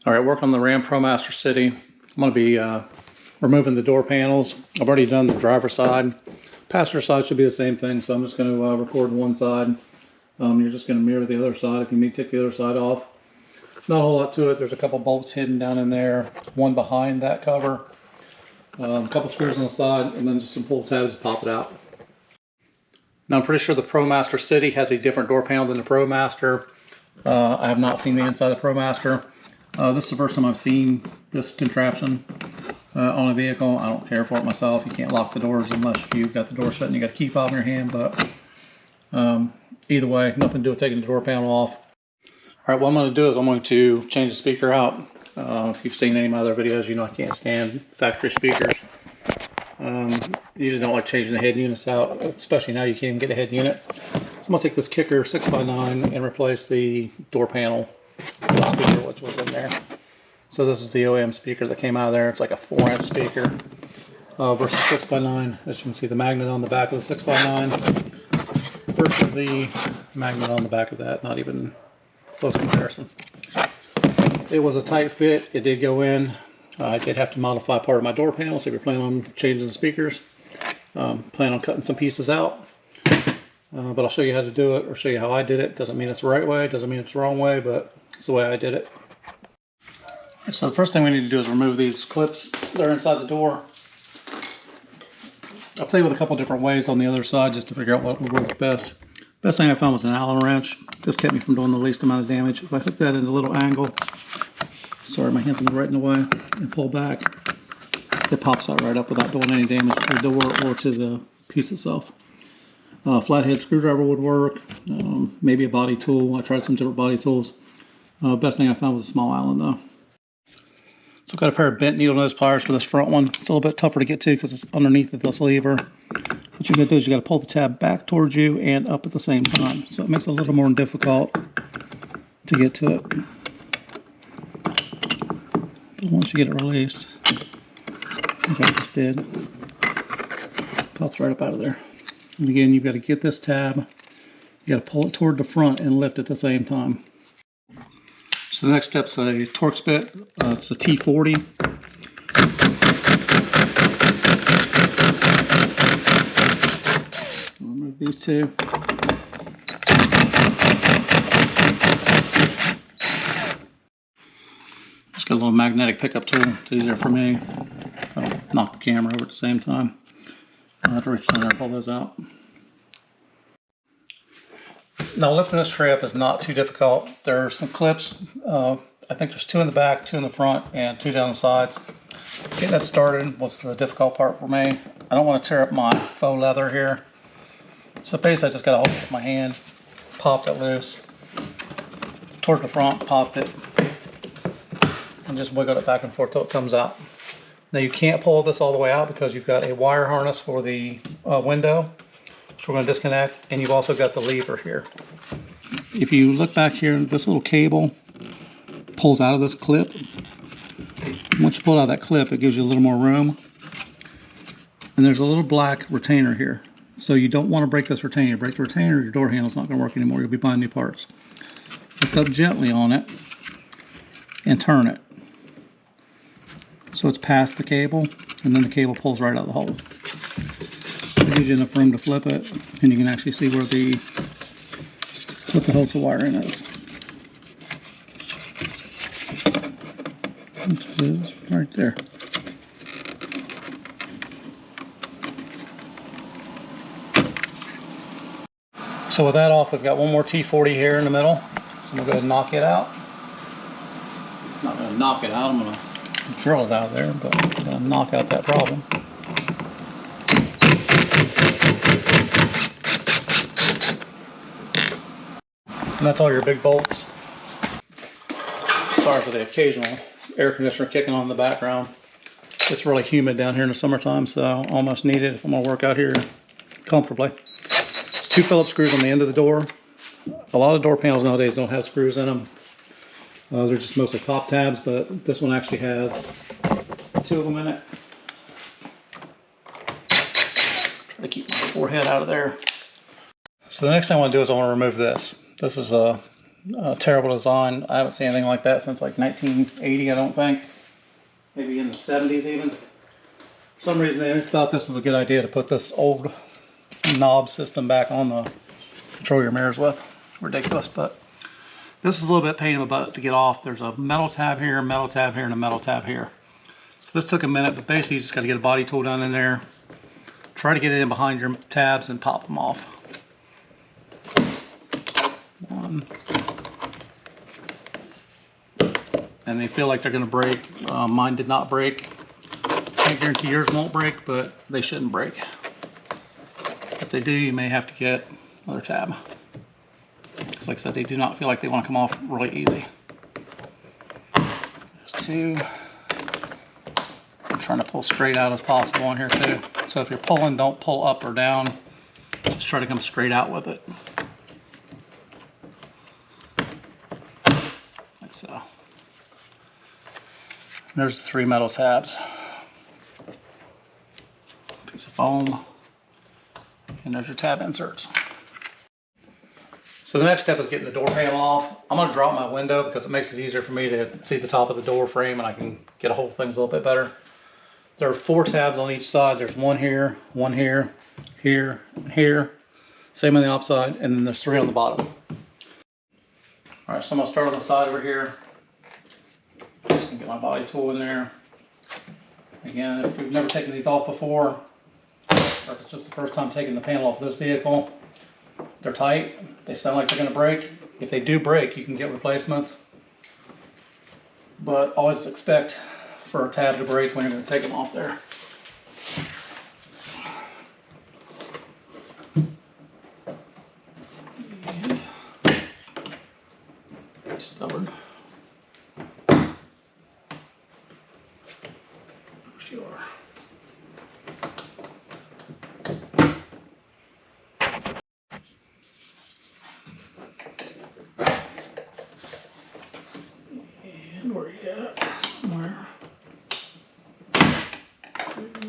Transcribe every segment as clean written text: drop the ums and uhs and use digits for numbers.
All right, working on the Ram ProMaster City. I'm going to be removing the door panels. I've already done the driver's side. Passenger side should be the same thing, so I'm just going to record one side. You're just going to mirror the other side if you need to take the other side off. Not a whole lot to it. There's a couple bolts hidden down in there, one behind that cover, a couple screws on the side, and then just some pull tabs to pop it out. Now I'm pretty sure the ProMaster City has a different door panel than the ProMaster. I have not seen the inside of the ProMaster. This is the first time I've seen this contraption on a vehicle. I don't care for it myself. You can't lock the doors unless you've got the door shut and you got a key fob in your hand, but either way, nothing to do with taking the door panel off. All right, what I'm going to do is I'm going to change the speaker out. If you've seen any of my other videos, you know I can't stand factory speakers. Usually don't like changing the head units out, especially now you can't even get a head unit. So I'm going to take this kicker 6x9 and replace the door panel speaker which was in there. So this is the OEM speaker that came out of there. It's like a 4-inch speaker versus 6x9. As you can see, the magnet on the back of the 6x9 versus the magnet on the back of that. Not even close comparison. It was a tight fit. It did go in. I did have to modify part of my door panel, so if you're planning on changing the speakers, plan on cutting some pieces out. But I'll show you how to do it, or show you how I did it. Doesn't mean it's the right way, doesn't mean it's the wrong way, but it's the way I did it. So the first thing we need to do is remove these clips that are inside the door. I'll play with a couple different ways on the other side just to figure out what would work best. Best thing I found was an Allen wrench. This kept me from doing the least amount of damage. If I hook that in a little angle, sorry, my hand's right in the way, and pull back, it pops out right up without doing any damage to the door or to the piece itself. Flathead screwdriver would work, maybe a body tool. I tried some different body tools. Best thing I found was a small Allen though. So I've got a pair of bent needle nose pliers for this front one. It's a little bit tougher to get to because it's underneath of this lever. What you got to do is you got to pull the tab back towards you and up at the same time. So it makes it a little more difficult to get to it. But once you get it released, like I just did, pops right up out of there. And again, you've got to get this tab, you got to pull it toward the front and lift at the same time. So the next step's a Torx bit. It's a T40. I'll remove these two. Just got a little magnetic pickup tool. It's easier for me. I'll knock the camera over at the same time. I'll have to reach down there and pull those out. Now lifting this tray up is not too difficult. There are some clips. I think there's 2 in the back, 2 in the front, and 2 down the sides. Getting that started was the difficult part for me. I don't want to tear up my faux leather here. So basically I just got to hold it with my hand, popped it loose, towards the front, popped it, and just wiggled it back and forth till it comes out. Now you can't pull this all the way out because you've got a wire harness for the window, which we're going to disconnect, and you've also got the lever here. If you look back here, this little cable pulls out of this clip. Once you pull it out of that clip, it gives you a little more room. And there's a little black retainer here. So you don't want to break this retainer. Break the retainer, your door handle's not going to work anymore. You'll be buying new parts. Lift up gently on it and turn it. So it's past the cable, and then the cable pulls right out of the hole. It gives you enough room to flip it, and you can actually see where what the holds the wiring is. Which is right there. So with that off, we've got one more T40 here in the middle. So I'm going to go ahead and knock it out. I'm not going to knock it out, I'm going to drill it out of there, but I'm going to knock out that problem. And that's all your big bolts. Sorry for the occasional air conditioner kicking on in the background. It's really humid down here in the summertime, so almost need it if I'm going to work out here comfortably. There's 2 Phillips screws on the end of the door. A lot of door panels nowadays don't have screws in them. They're just mostly pop tabs, but this one actually has 2 of them in it. Try to keep my forehead out of there. So the next thing I want to do is I want to remove this. This is terrible design. I haven't seen anything like that since like 1980, I don't think. Maybe in the 70s even. For some reason they thought this was a good idea to put this old knob system back on the control your mirrors with. Ridiculous, but this is a little bit pain in the butt to get off. There's a metal tab here, and a metal tab here. So this took a minute, but basically you just got to get a body tool down in there, try to get it in behind your tabs and pop them off. One. And they feel like they're going to break. Mine did not break. Can't guarantee yours won't break, but they shouldn't break. If they do, you may have to get another tab. Because like I said, they do not feel like they want to come off really easy. There's two. I'm trying to pull straight out as possible on here too. So if you're pulling, don't pull up or down. Just try to come straight out with it. Like so. There's the three metal tabs. Piece of foam. And there's your tab inserts. So the next step is getting the door panel off. I'm going to drop my window because it makes it easier for me to see the top of the door frame and I can get a hold of things a little bit better. There are 4 tabs on each side. There's one here, here, here. Same on the opposite, and then there's 3 on the bottom. All right, so I'm going to start on the side over here. Just going to get my body tool in there. Again, if you've never taken these off before, or if it's just the first time taking the panel off of this vehicle, they're tight. They sound like they're going to break. If they do break, you can get replacements. But always expect for a tab to break when you're going to take them off there. And stubborn. Sure. And where you at? Somewhere. 2, 3,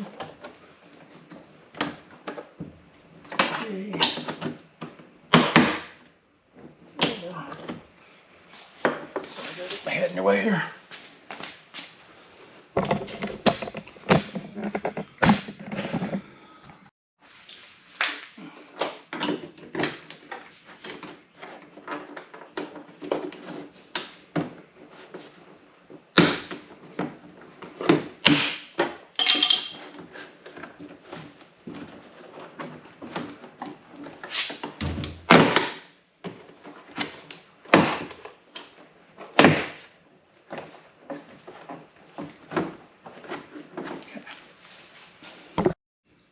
4. So I gotta get my head in your way here.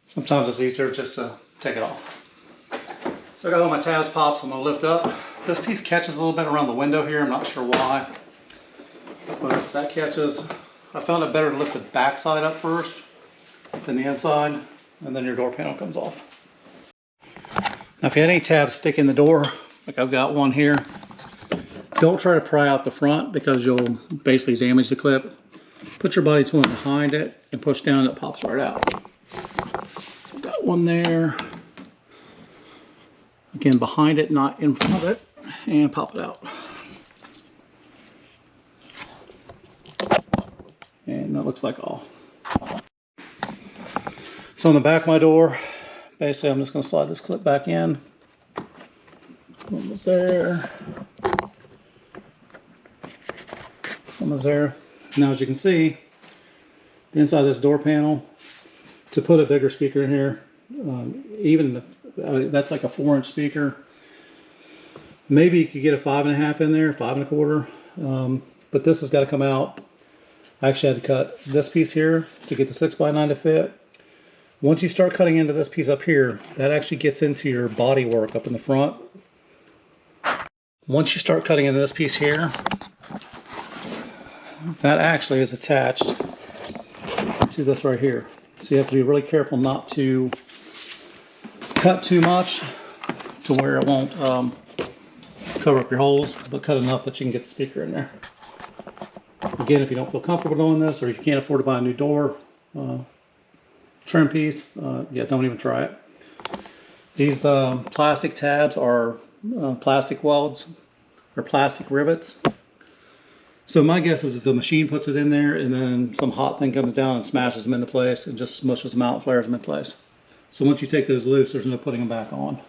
Sometimes it's easier just to take it off. So I got all my tabs popped, so I'm going to lift up. This piece catches a little bit around the window here. I'm not sure why, but that catches. I found it better to lift the back side up first than the inside, and then your door panel comes off. Now if you had any tabs stick in the door, like I've got one here, don't try to pry out the front because you'll basically damage the clip. Put your body tool in behind it and push down and it pops right out. So I've got one there. Again, behind it, not in front of it, and pop it out. And that looks like all. So on the back of my door, basically I'm just going to slide this clip back in. One was there. One was there. Now as you can see, the inside of this door panel, to put a bigger speaker in here, that's like a 4-inch speaker. Maybe you could get a 5.5 in there, 5 1/4. But this has got to come out. I actually had to cut this piece here to get the 6x9 to fit. Once you start cutting into this piece up here, that actually gets into your body work up in the front. Once you start cutting into this piece here, that actually is attached to this right here. So you have to be really careful not to cut too much to where it won't cover up your holes, but cut enough that you can get the speaker in there. Again, if you don't feel comfortable doing this, or you can't afford to buy a new door trim piece, yeah, don't even try it. These plastic tabs are plastic welds. are plastic rivets. So my guess is that the machine puts it in there and then some hot thing comes down and smashes them into place and just smushes them out and flares them in place. So once you take those loose, there's no putting them back on.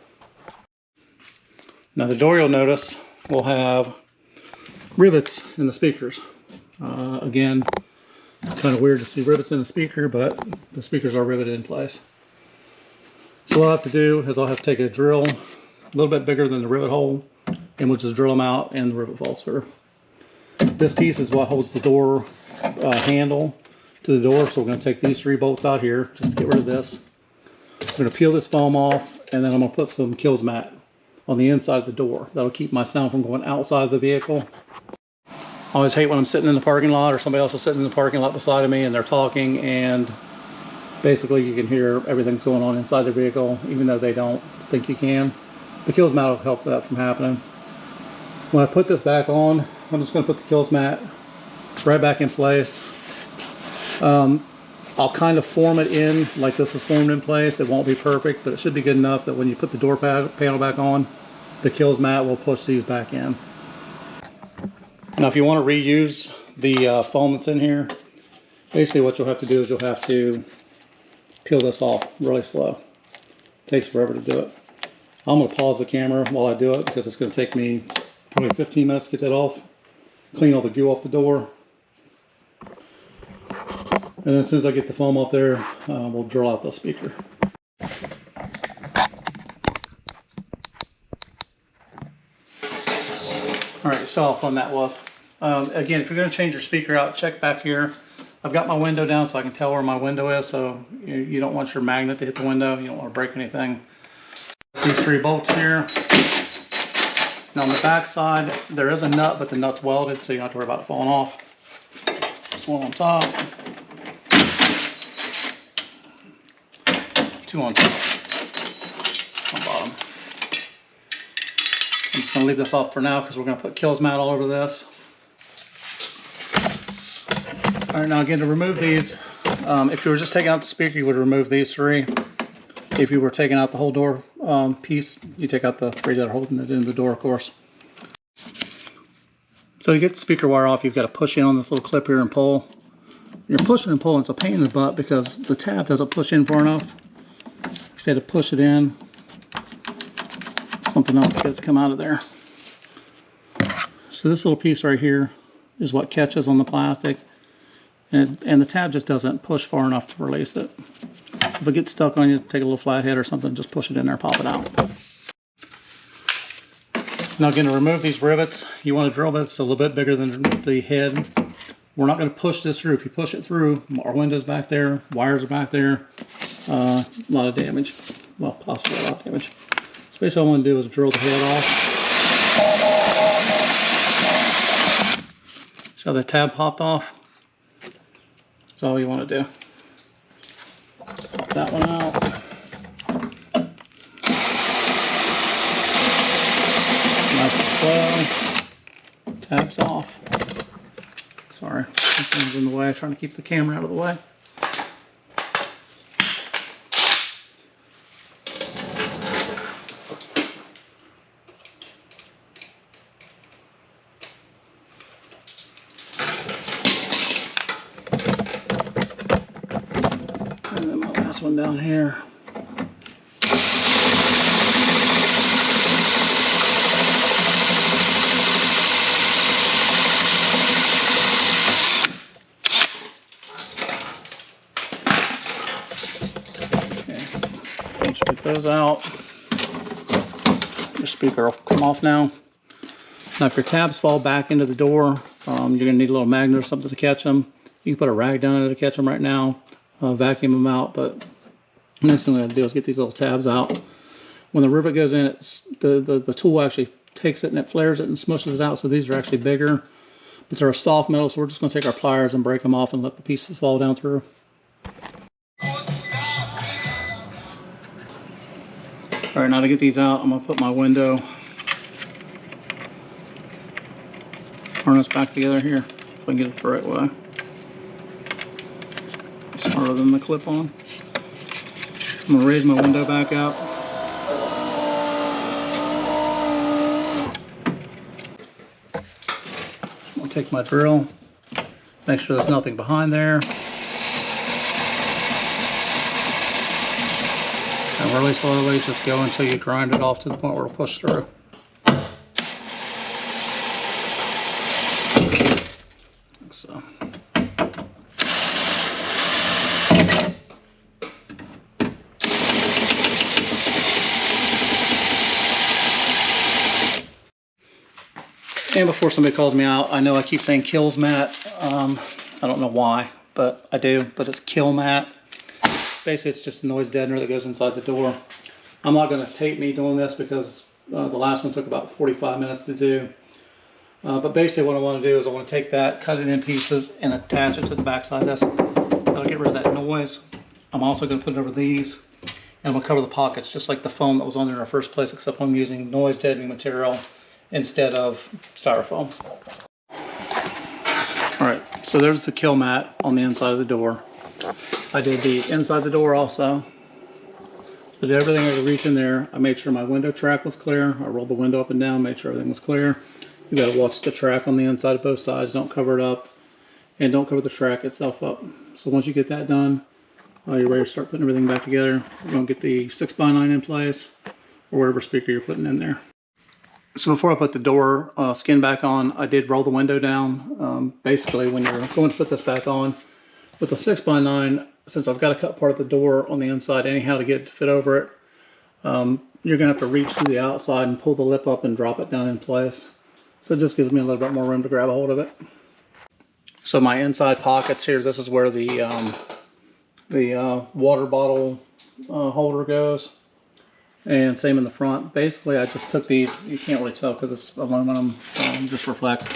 Now the door, you'll notice, will have rivets in the speakers. Again, kind of weird to see rivets in a speaker, but the speakers are riveted in place. So what I'll have to do is I'll have to take a drill a little bit bigger than the rivet hole, and we'll just drill them out and the rivet falls through. This piece is what holds the door handle to the door, so we're going to take these 3 bolts out here just to get rid of this. I'm going to peel this foam off, and then I'm going to put some Killsmat on the inside of the door. That'll keep my sound from going outside of the vehicle. I always hate when I'm sitting in the parking lot or somebody else is sitting in the parking lot beside of me and they're talking, and basically you can hear everything's going on inside the vehicle even though they don't think you can. The Killsmat will help that from happening. When I put this back on, I'm just going to put the Killsmat right back in place. I'll kind of form it in like this is formed in place. It won't be perfect, but it should be good enough that when you put the door panel back on, the Killsmat will push these back in. Now if you want to reuse the foam that's in here, basically what you'll have to do is you'll have to peel this off really slow. It takes forever to do it. I'm going to pause the camera while I do it because it's going to take me probably 15 minutes to get that off. Clean all the goo off the door. And then as soon as I get the foam off there, we'll drill out the speaker. Alright, you saw how fun that was. Again, if you're going to change your speaker out, check back here. I've got my window down so I can tell where my window is, so you don't want your magnet to hit the window. You don't want to break anything. These 3 bolts here. Now on the back side, there is a nut, but the nut's welded, so you don't have to worry about it falling off. There's 1 on top. 2 on top, on bottom. I'm just going to leave this off for now because we're going to put Killsmat all over this. Alright, now again, to remove these, if you were just taking out the speaker, you would remove these 3. If you were taking out the whole door piece, you take out the 3 that are holding it in the door, of course. So to get the speaker wire off, you've got to push in on this little clip here and pull. You're pushing and pulling, it's a pain in the butt because the tab doesn't push in far enough. You had to push it in. Something else got to come out of there. So this little piece right here is what catches on the plastic, and the tab just doesn't push far enough to release it. So if it gets stuck on you, take a little flathead or something, just push it in there, pop it out. Now again, to remove these rivets, you want a drill bit that's a little bit bigger than the head. We're not going to push this through. If you push it through, our window's back there, wires are back there, a lot of damage. Well, possibly a lot of damage. So basically all I want to do is drill the head off. See how the tab popped off? That's all you want to do. Pop that one out. Nice and slow. Tab's off. Sorry, something's in the way. I'm trying to keep the camera out of the way. And then my last one down here. Get those out. Your speaker will come off now. Now if your tabs fall back into the door, you're going to need a little magnet or something to catch them. You can put a rag down there to catch them right now, vacuum them out, but the next thing we're going to do is get these little tabs out. When the rivet goes in, the tool actually takes it and it flares it and smushes it out, so these are actually bigger, but they're a soft metal, so we're just going to take our pliers and break them off and let the pieces fall down through. Alright, now to get these out, I'm going to put my window harness back together here, if I can get it the right way. Smarter than the clip-on. I'm going to raise my window back up. take my drill, make sure there's nothing behind there. And really slowly just go until you grind it off to the point where it'll push through. Like so. And before somebody calls me out, I know I keep saying Killsmat. I don't know why, but I do. But it's Killmat. Basically, it's just a noise deadener that goes inside the door. I'm not going to tape me doing this because the last one took about 45 minutes to do. But basically what I want to do is I want to take that, cut it in pieces, and attach it to the backside of this. That'll get rid of that noise. I'm also going to put it over these, and I'm going to cover the pockets just like the foam that was on there in the first place, except I'm using noise deadening material instead of styrofoam. Alright, so there's the Killmat on the inside of the door. I did the inside the door also. So I did everything I could reach in there. I made sure my window track was clear. I rolled the window up and down, made sure everything was clear. You gotta watch the track on the inside of both sides. Don't cover it up, and don't cover the track itself up. So once you get that done, you're ready to start putting everything back together. We're gonna get the 6x9 in place, or whatever speaker you're putting in there. So before I put the door skin back on, I did roll the window down. Basically, when you're going to put this back on, with the 6x9, since I've got to cut part of the door on the inside anyhow to get it to fit over it, you're going to have to reach through the outside and pull the lip up and drop it down in place. So it just gives me a little bit more room to grab a hold of it. So my inside pockets here, this is where the water bottle holder goes. And same in the front. Basically, I just took these, you can't really tell because it's aluminum, just reflects.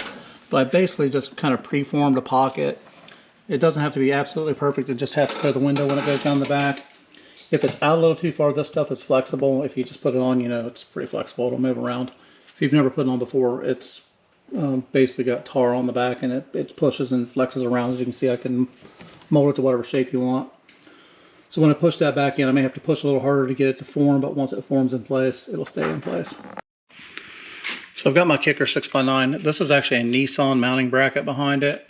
But I basically just kind of preformed a pocket. It doesn't have to be absolutely perfect. It just has to clear the window when it goes down the back. If it's out a little too far, this stuff is flexible. If you just put it on, you know, it's pretty flexible. It'll move around. If you've never put it on before, it's basically got tar on the back, and it pushes and flexes around. As you can see, I can mold it to whatever shape you want. So when I push that back in, I may have to push a little harder to get it to form, but once it forms in place, it'll stay in place. So I've got my kicker 6x9. This is actually a Nissan mounting bracket behind it.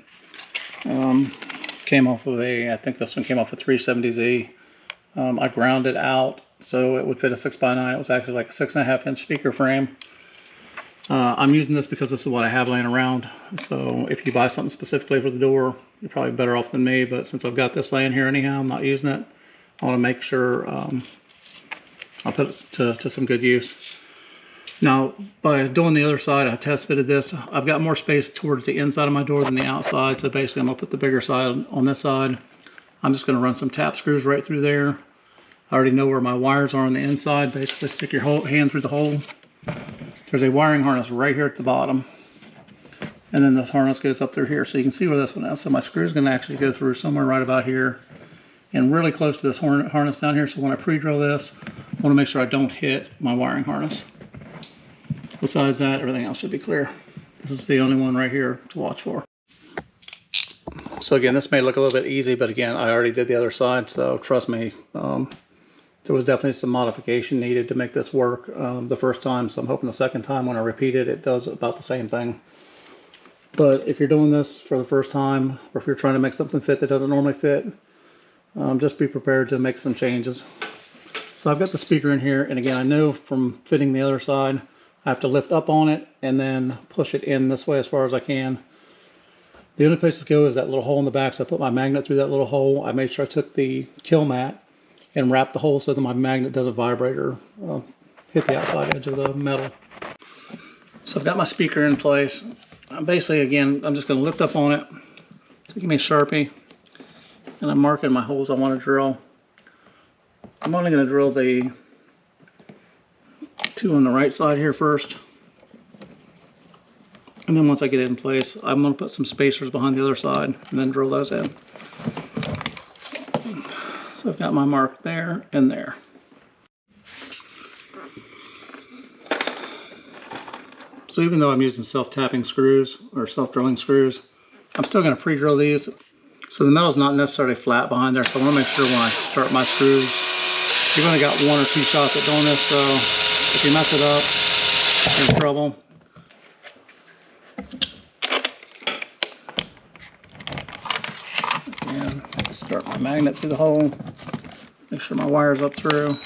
Came off of I think this one came off a 370Z. I ground it out so it would fit a 6x9. It was actually like a 6.5-inch speaker frame. I'm using this because this is what I have laying around. So if you buy something specifically for the door, you're probably better off than me. But since I've got this laying here anyhow, I'm not using it. I want to make sure I'll put it to some good use. Now, by doing the other side, I test fitted this. I've got more space towards the inside of my door than the outside. So basically, I'm going to put the bigger side on this side. I'm just going to run some tap screws right through there. I already know where my wires are on the inside. Basically, stick your hand through the hole. There's a wiring harness right here at the bottom. And then this harness goes up through here. So you can see where this one is. So my screw is going to actually go through somewhere right about here and really close to this harness down here. So when I pre-drill this, I want to make sure I don't hit my wiring harness. Besides that, everything else should be clear. This is the only one right here to watch for. So again, this may look a little bit easy, but again, I already did the other side, so trust me, there was definitely some modification needed to make this work the first time, so I'm hoping the second time when I repeat it, it does about the same thing. But if you're doing this for the first time, or if you're trying to make something fit that doesn't normally fit, just be prepared to make some changes. So I've got the speaker in here, and again, I know from fitting the other side, I have to lift up on it and then push it in this way as far as I can. The only place to go is that little hole in the back, so I put my magnet through that little hole. I made sure I took the Killmat and wrapped the hole so that my magnet doesn't vibrate or hit the outside edge of the metal. So I've got my speaker in place. Basically, again, I'm just going to lift up on it, taking me a Sharpie, and I'm marking my holes I want to drill. I'm only going to drill the two on the right side here first. And then once I get it in place, I'm going to put some spacers behind the other side and then drill those in. So I've got my mark there and there. So even though I'm using self-tapping screws or self-drilling screws, I'm still going to pre-drill these. So the metal's not necessarily flat behind there, so I want to make sure when I start my screws, you've only got 1 or 2 shots at doing this, so if you mess it up, you're in trouble. And start my magnet through the hole. Make sure my wire's up through.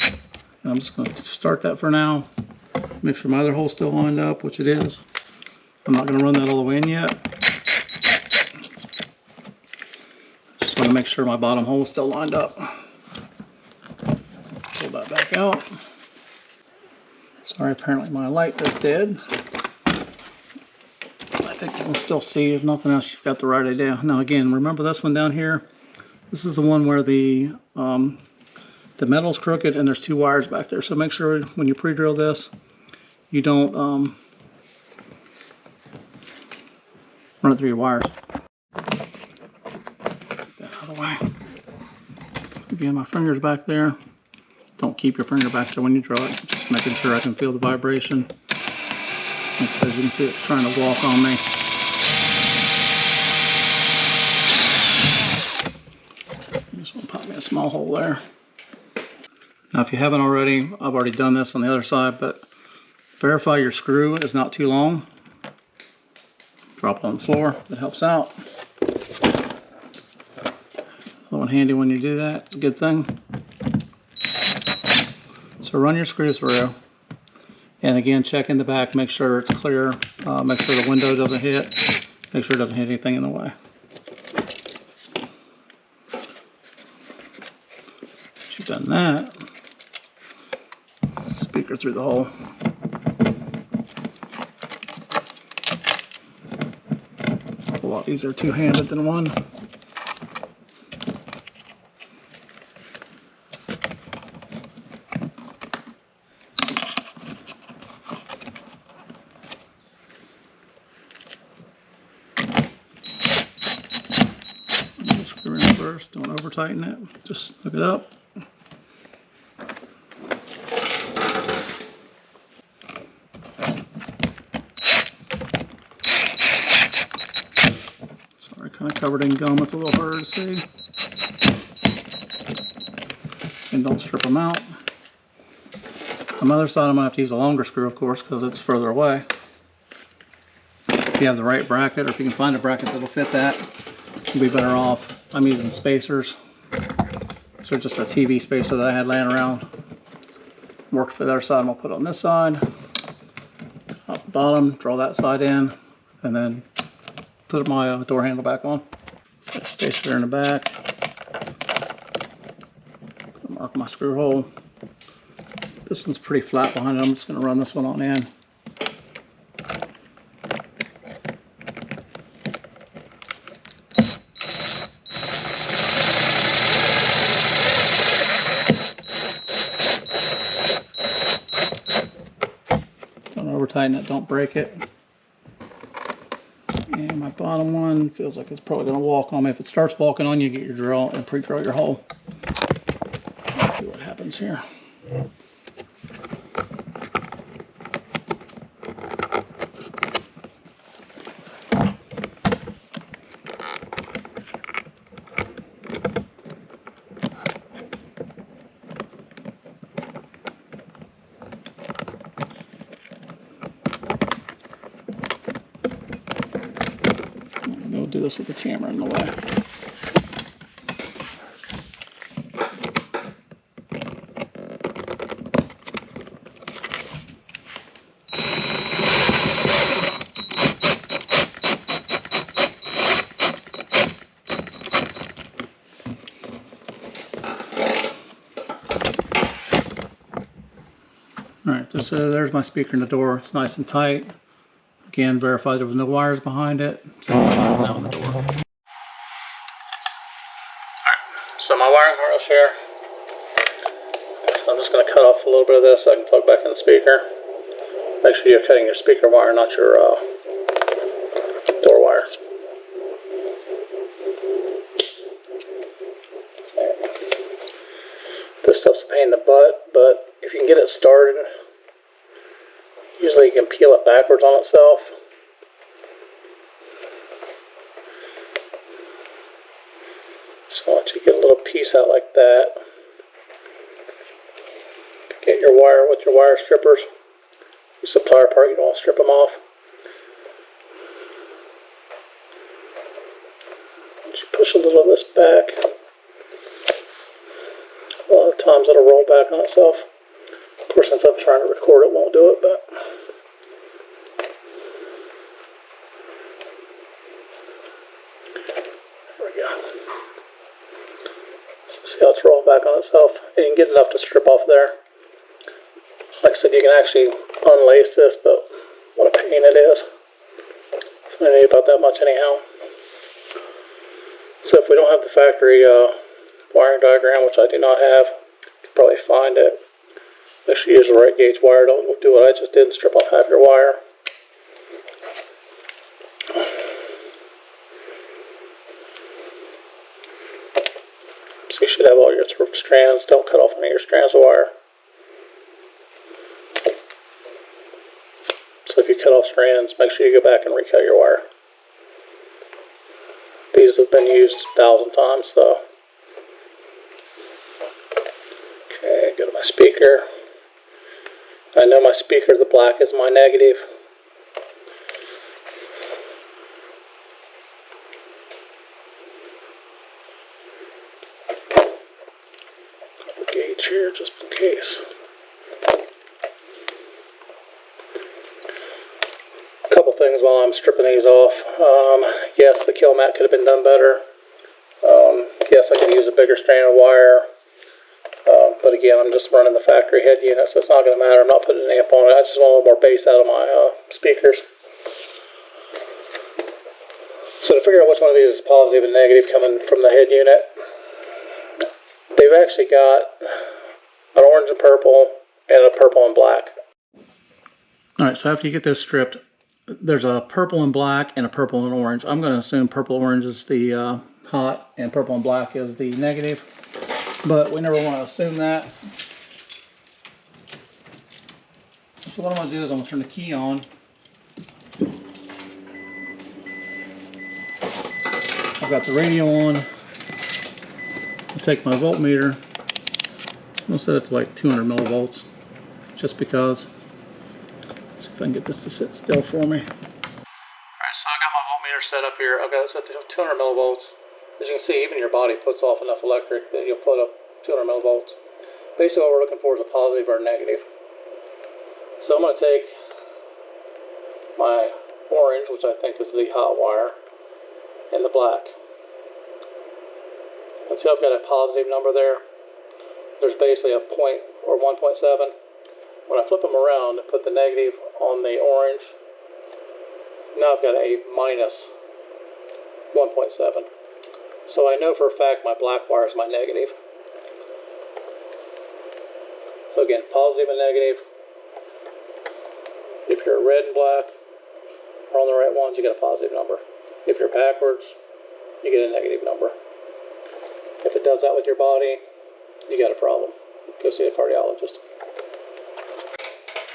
And I'm just going to start that for now. Make sure my other hole's still lined up, which it is. I'm not going to run that all the way in yet. Just want to make sure my bottom hole's still lined up. Pull that back out. Sorry, apparently my light is dead. I think you can still see. If nothing else, you've got the right idea. Now again, remember this one down here? This is the one where the metal's crooked and there's two wires back there. So make sure when you pre-drill this, you don't run it through your wires. Get that out of the way. Again, my finger's back there. Don't keep your finger back there when you drill it. Just making sure I can feel the vibration. As you can see, it's trying to walk on me. Just want to pop me a small hole there. Now, if you haven't already, I've already done this on the other side, but verify your screw is not too long. Drop it on the floor. That helps out. Another one handy when you do that. It's a good thing. So run your screw through. And again, check in the back, make sure it's clear, make sure the window doesn't hit, make sure it doesn't hit anything in the way. Once you've done that, speaker through the hole. A lot easier two-handed than one. First, don't over tighten it, just hook it up. Sorry, kind of covered in gum, it's a little harder to see. And don't strip them out. On the other side, I'm going to have to use a longer screw, of course, because it's further away. If you have the right bracket, or if you can find a bracket that'll fit that, you'll be better off. I'm using spacers. So just a TV spacer that I had laying around. Worked for the other side. I'm going to put it on this side. Top and bottom, draw that side in, and then put my door handle back on. So spacer in the back. Mark my screw hole. This one's pretty flat behind it. I'm just going to run this one on in. Tighten it, don't break it. And my bottom one feels like it's probably going to walk on me. If it starts walking on you, get your drill and pre-drill your hole. Let's see what happens here. Do this with the camera in the way. Alright, there's my speaker in the door. It's nice and tight. Again, verify there was no wires behind it. Same wires now in the door. Alright, so my wiring harness here. So I'm just going to cut off a little bit of this so I can plug back in the speaker. Make sure you're cutting your speaker wire, not your door wire. Okay. This stuff's a pain in the butt, but if you can get it started, usually you can peel it backwards on itself. So once you get a little piece out like that, get your wire with your wire strippers. Use the tire part, you don't want to strip them off. Push a little of this back. A lot of times it'll roll back on itself. Of course, since I'm trying to record, it won't do it, but there we go. So see how it's rolling back on itself? And you can get enough to strip off there. Like I said, you can actually unlace this, but what a pain it is. So I need about that much anyhow. So if we don't have the factory wiring diagram, which I do not have, you can probably find it. Make sure you use the right gauge wire. Don't do what I just did and strip off half your wire. So you should have all your strands. Don't cut off any of your strands of wire. So if you cut off strands, make sure you go back and recut your wire. These have been used 1,000 times, so. Okay, go to my speaker. I know my speaker, the black, is my negative. Couple gauge here, just in case. Couple things while I'm stripping these off. Yes, the Killmat could have been done better. Yes, I could use a bigger strand of wire. But again, I'm just running the factory head unit, so it's not going to matter. I'm not putting an amp on it. I just want a little more bass out of my speakers. So to figure out which one of these is positive and negative coming from the head unit, they've actually got an orange and purple and a purple and black. Alright, so after you get those stripped, there's a purple and black and a purple and orange. I'm going to assume purple orange is the hot and purple and black is the negative. But we never want to assume that. So what I'm going to do is I'm going to turn the key on. I've got the radio on. I'll take my voltmeter. I'm going to set it to like 200 millivolts. Just because. Let's see if I can get this to sit still for me. Alright, so I got my voltmeter set up here. I've got it set to 200 millivolts. As you can see, even your body puts off enough electric that you'll put up 200 millivolts. Basically what we're looking for is a positive or a negative. So I'm going to take my orange, which I think is the hot wire, and the black. And see I've got a positive number there. There's basically a point or 1.7. When I flip them around and put the negative on the orange, now I've got a minus 1.7. So I know for a fact my black wire is my negative. So again, positive and negative. If you're red and black, or on the right ones, you get a positive number. If you're backwards, you get a negative number. If it does that with your body, you got a problem. Go see a cardiologist.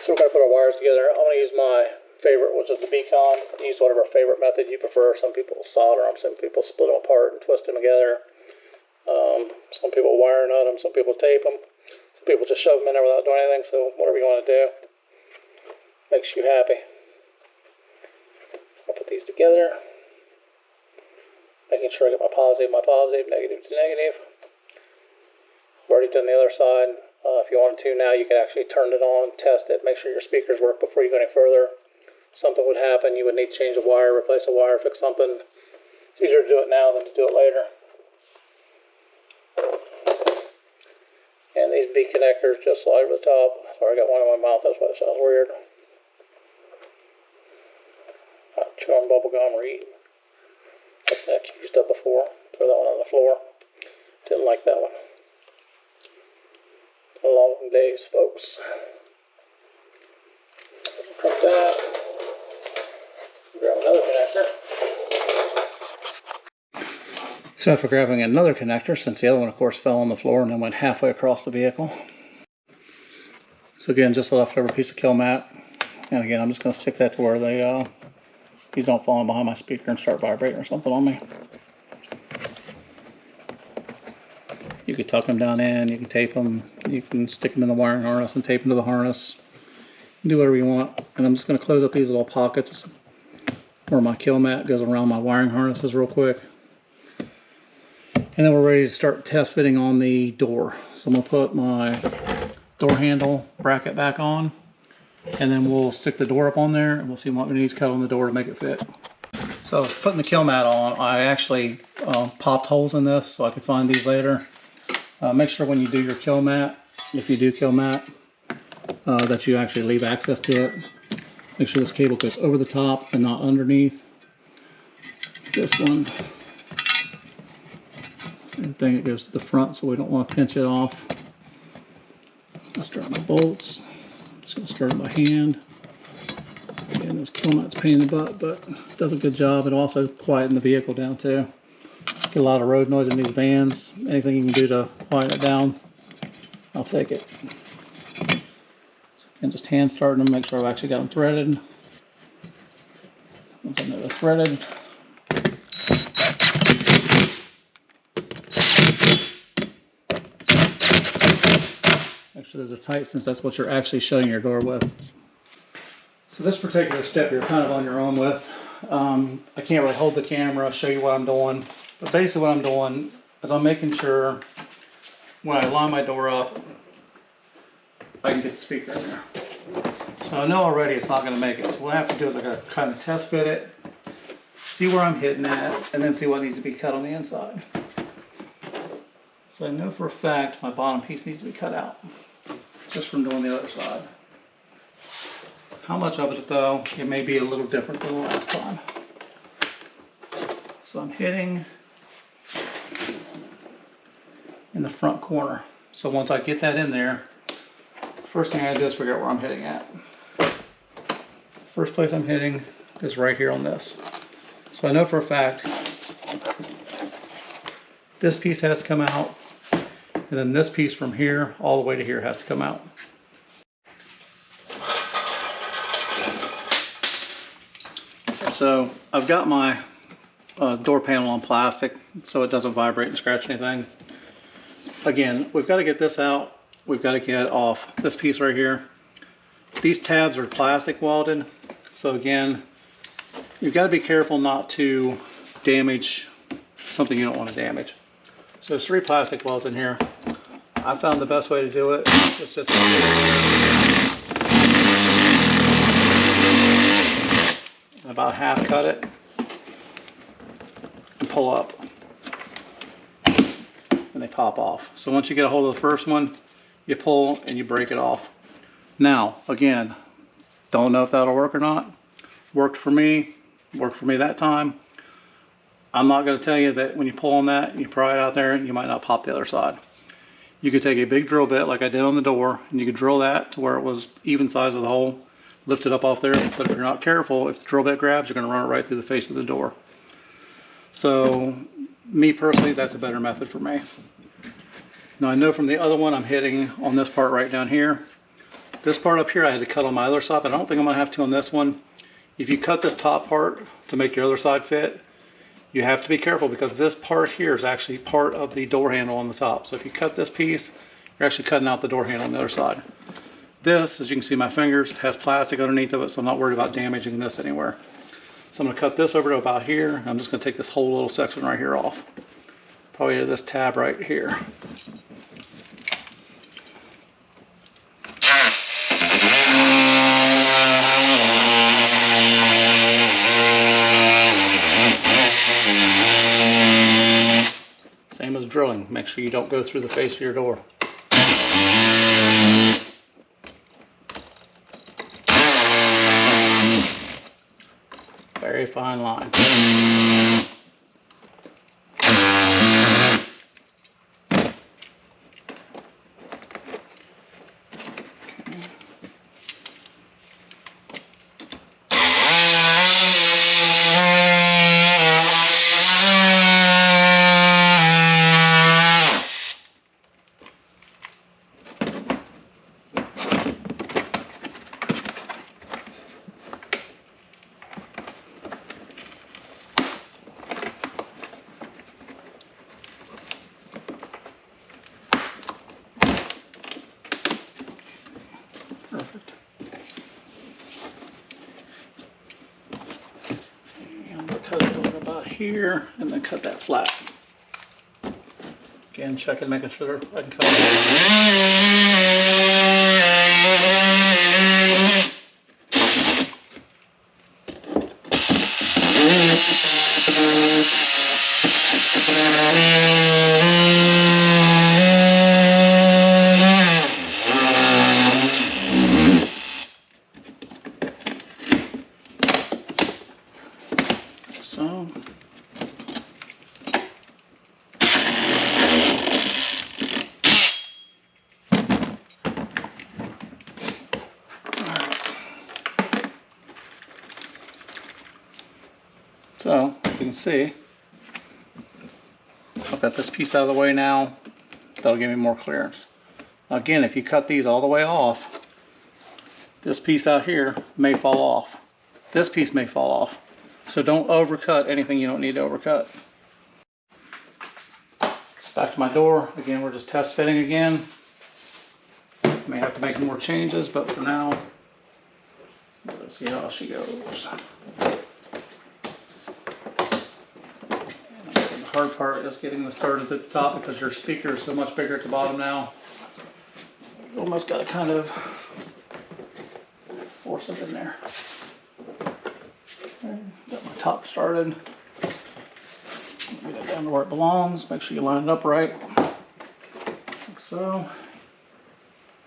So we're going to put our wires together. I'm going to use my favorite, which is the Beacon. Use whatever favorite method you prefer. Some people solder them, some people split them apart and twist them together. Some people wire nut them, some people tape them. Some people just shove them in there without doing anything. So whatever you want to do makes you happy. So I'll put these together, making sure I get my positive, negative to negative. I've already done the other side. If you wanted to now, you can actually turn it on, test it, make sure your speakers work before you go any further. Something would happen, you would need to change a wire, replace a wire, fix something. It's easier to do it now than to do it later. And these B connectors just slide over the top. Sorry, I got one in my mouth, that's why it sounds weird. Not chewing bubble gum or eating. Something I used up before. Throw that one on the floor. Didn't like that one. Long days, folks. Cut that. Grab another connector. So after grabbing another connector, since the other one of course fell on the floor and then went halfway across the vehicle. So again, just a leftover piece of Killmat. And again, I'm just going to stick that to where these don't fall in behind my speaker and start vibrating or something on me. You can tuck them down in, you can tape them, you can stick them in the wiring harness and tape them to the harness. Do whatever you want. And I'm just going to close up these little pockets where my Killmat goes around my wiring harnesses real quick. And then we're ready to start test fitting on the door. So I'm gonna put my door handle bracket back on, and then we'll stick the door up on there, and we'll see what we need to cut on the door to make it fit. So putting the Killmat on, I actually popped holes in this so I could find these later. Make sure when you do your Killmat, if you do Killmat, that you actually leave access to it. Make sure this cable goes over the top and not underneath. This one, same thing, it goes to the front, so we don't want to pinch it off. I'll start my bolts. I'm just going to start it by hand. Again, this Kilmat's pain in the butt, but it does a good job. It'll also quieten the vehicle down too. Get a lot of road noise in these vans. Anything you can do to quieten it down, I'll take it. So again, just hand starting them, make sure I've actually got them threaded. Once I know they're threaded, make sure those are tight, since that's what you're actually shutting your door with. So this particular step you're kind of on your own with. I can't really hold the camera, show you what I'm doing, but basically what I'm doing is I'm making sure when I line my door up, I can get the speaker in there. So I know already it's not going to make it. So what I have to do is I got to kind of test fit it, see where I'm hitting at, and then see what needs to be cut on the inside. So I know for a fact my bottom piece needs to be cut out, just from doing the other side. How much of it though, it may be a little different than the last time. So I'm hitting in the front corner. So once I get that in there, first thing I do is figure out where I'm hitting at. First place I'm hitting is right here on this. So I know for a fact this piece has to come out, and then this piece from here all the way to here has to come out. So I've got my door panel on plastic so it doesn't vibrate and scratch anything. Again, we've got to get this out. We've got to get off this piece right here. These tabs are plastic welded. So again, you've got to be careful not to damage something you don't want to damage. So there's 3 plastic welds in here. I found the best way to do it is just about half cut it and pull up, and they pop off. So once you get a hold of the first one, you pull and you break it off. Now again, don't know if that'll work or not. Worked for me that time. I'm not going to tell you that when you pull on that, you pry it out there, you might not pop the other side. You could take a big drill bit like I did on the door, and you could drill that to where it was even size of the hole, lift it up off there, but if you're not careful, if the drill bit grabs, you're going to run it right through the face of the door. So me personally, that's a better method for me. Now I know from the other one I'm hitting on this part right down here. This part up here I had to cut on my other side, but I don't think I'm going to have to on this one. If you cut this top part to make your other side fit, you have to be careful because this part here is actually part of the door handle on the top. So if you cut this piece, you're actually cutting out the door handle on the other side. This, as you can see my fingers, has plastic underneath of it, so I'm not worried about damaging this anywhere. So I'm going to cut this over to about here. I'm just going to take this whole little section right here off. Probably to this tab right here. Same as drilling. Make sure you don't go through the face of your door. Very fine line. Perfect. And I'm going to cut it over about here and then cut that flat. Again, checking, making sure I can cut it. So. So, you can see, I've got this piece out of the way now. That'll give me more clearance. Now again, if you cut these all the way off, this piece out here may fall off. This piece may fall off. So don't overcut anything you don't need to overcut. So back to my door. Again, we're just test fitting again. May have to make more changes, but for now, let's see how she goes. The hard part is getting this started at the top because your speaker is so much bigger at the bottom now. You almost got to kind of force it in there. Okay, got my top started. Get it down to where it belongs. Make sure you line it up right. Like so.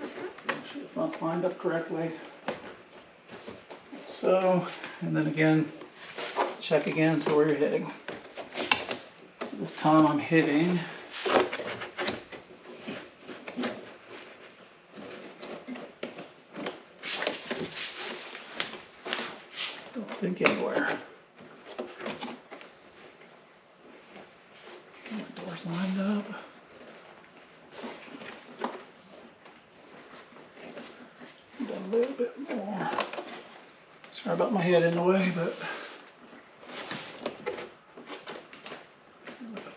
Make sure the front's lined up correctly. Like so. And then again, check again, so where you're hitting. So this time I'm hitting don't think anywhere. My door's lined up. Done a little bit more. Sorry about my head in the way, but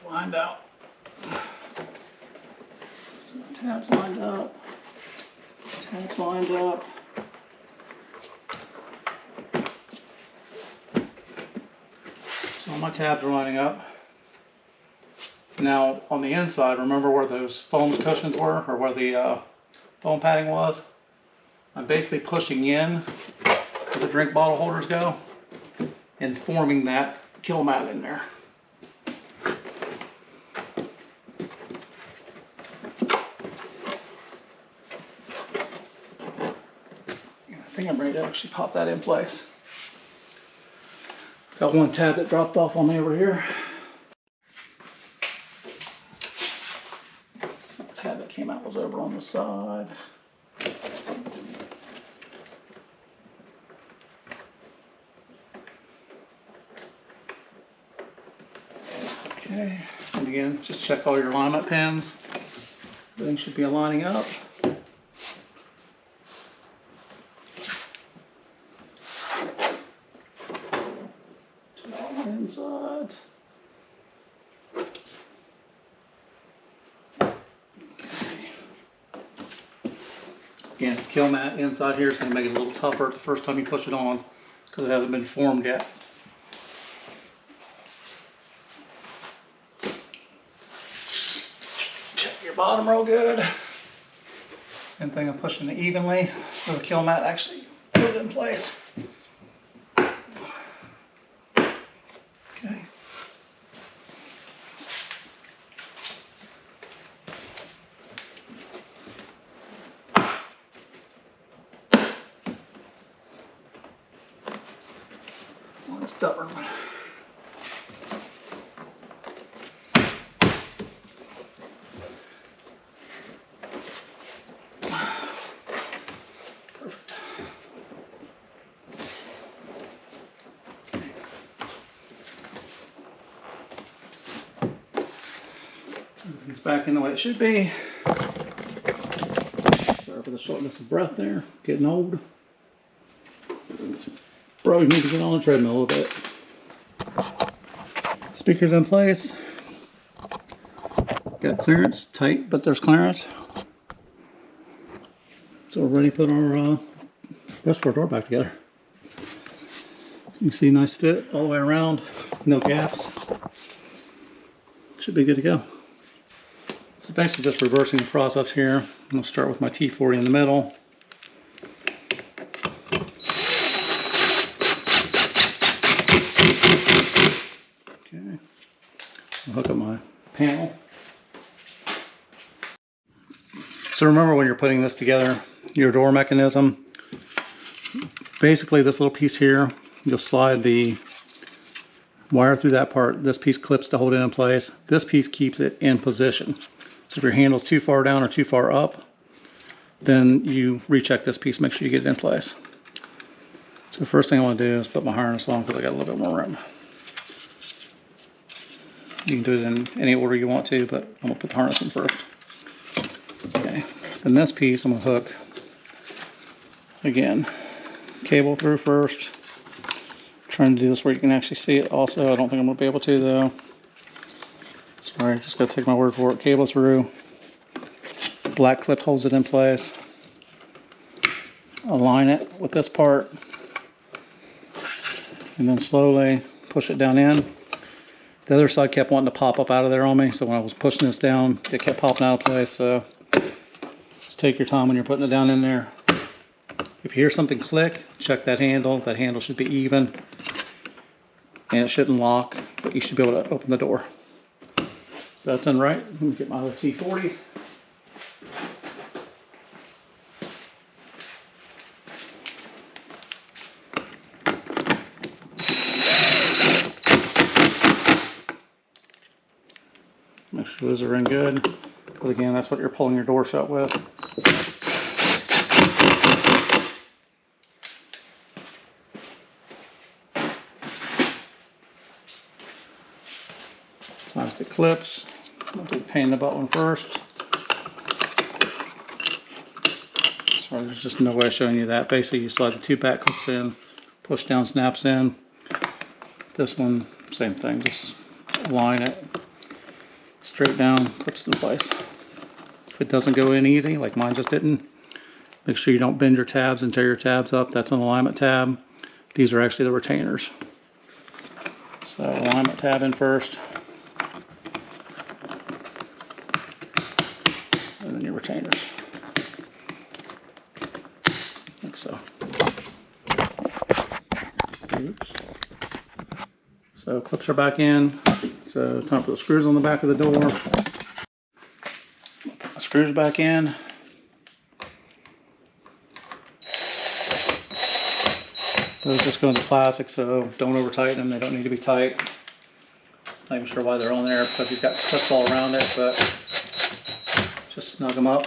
lined out. So my tabs lined up. Tabs lined up. So all my tabs are lining up. Now on the inside, remember where those foam cushions were, or where the foam padding was? I'm basically pushing in where the drink bottle holders go and forming that Killmat in there. I think I'm ready to actually pop that in place. Got one tab that dropped off on me over here. The tab that came out was over on the side. Okay, and again, just check all your alignment pins. Everything should be aligning up. Inside. Okay. Again, Killmat inside here is going to make it a little tougher the first time you push it on because it hasn't been formed yet. Check your bottom real good. Same thing, I'm pushing it evenly so the Killmat actually goes in place. Okay. One stubborn one. Perfect. Everything's back in the way it should be. Sorry for the shortness of breath there. Getting old. Probably need to get on the treadmill a little bit. Speakers in place. Got clearance, tight, but there's clearance. So we're ready to put our rest of our door back together. You can see nice fit all the way around, no gaps. Should be good to go. basically just reversing the process here. I'm going to start with my T40 in the middle. Okay. I'll hook up my panel. So remember when you're putting this together, your door mechanism, basically this little piece here, you'll slide the wire through that part. This piece clips to hold it in place. This piece keeps it in position. So if your handle's too far down or too far up, then you recheck this piece, make sure you get it in place. So the first thing I want to do is put my harness on because I got a little bit more room. You can do it in any order you want to, but I'm going to put the harness in first. Okay, then this piece I'm going to hook, again, cable through first. I'm trying to do this where you can actually see it also. I don't think I'm going to be able to though. Sorry, just got to take my word for it. Cable through. Black clip holds it in place. Align it with this part. And then slowly push it down in. The other side kept wanting to pop up out of there on me, so when I was pushing this down, it kept popping out of place. So just take your time when you're putting it down in there. If you hear something click, check that handle. That handle should be even, and it shouldn't lock, but you should be able to open the door. So that's in right. Let me get my other T40s. Make sure those are in good, because again, that's what you're pulling your door shut with. Plastic clips. I'll do the pain in the butt one first. Sorry, there's just no way of showing you that. Basically, you slide the two back clips in, push down, snaps in. This one, same thing, just align it. Straight down, clips in place. If it doesn't go in easy, like mine just didn't, make sure you don't bend your tabs and tear your tabs up. That's an alignment tab. These are actually the retainers. So alignment tab in first. And then your retainers. Like so. Oops. So clips are back in. So time to put the screws on the back of the door. Put my screws back in. Those just go into plastic, so don't over tighten them. They don't need to be tight. Not even sure why they're on there because you've got clips all around it, but just snug them up.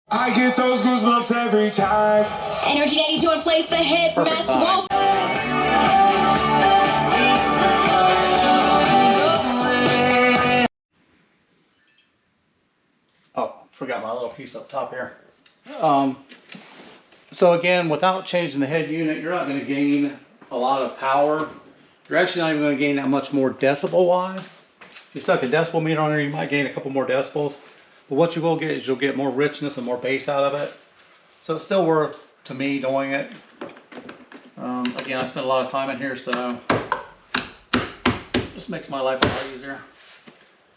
I get those goosebumps every time. Energy Daddy's doing place the hit. Perfect time. Oh, forgot my little piece up top here. So again, without changing the head unit, you're not going to gain a lot of power. You're actually not even going to gain that much more decibel wise. If you stuck a decibel meter on there, you might gain a couple more decibels. But what you will get is you'll get more richness and more bass out of it. So it's still worth, to me, doing it. Again, I spent a lot of time in here, so it just makes my life a lot easier.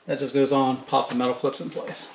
That just goes on, pop the metal clips in place.